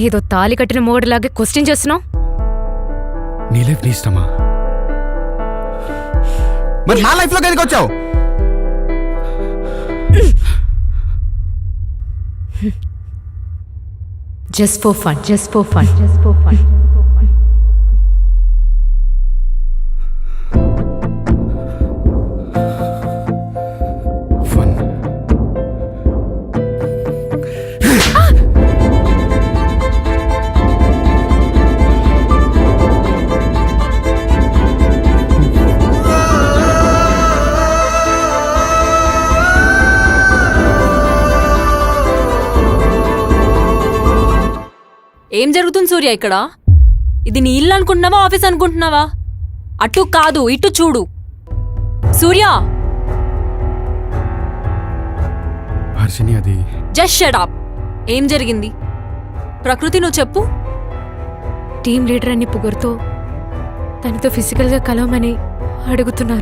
ఏదో తాలి కట్టిన మోడలాగే క్వశ్చన్ చేస్తున్నావు. నీ లైఫ్ నీ ఇష్టమా? మరి నా లైఫ్ లోకి ఎందుకు వచ్చావు? Just for fun, just for fun, just for fun. Fun. ఏం జరుగుతుంది సూర్య ఇక్కడ? ఇది నీ ఇల్లు అనుకుంటున్నావా, ఆఫీస్ అనుకుంటున్నావా? అటు కాదు, ఇటు చూడు. సూర్య, హర్షిని అది జస్ట్ షట్ అప్. ఏం జరిగింది? ప్రకృతి, నువ్వు చెప్పు. టీం లీడర్ అని పొగరుతో తనతో ఫిజికల్గా కలవమని అడుగుతున్నారు.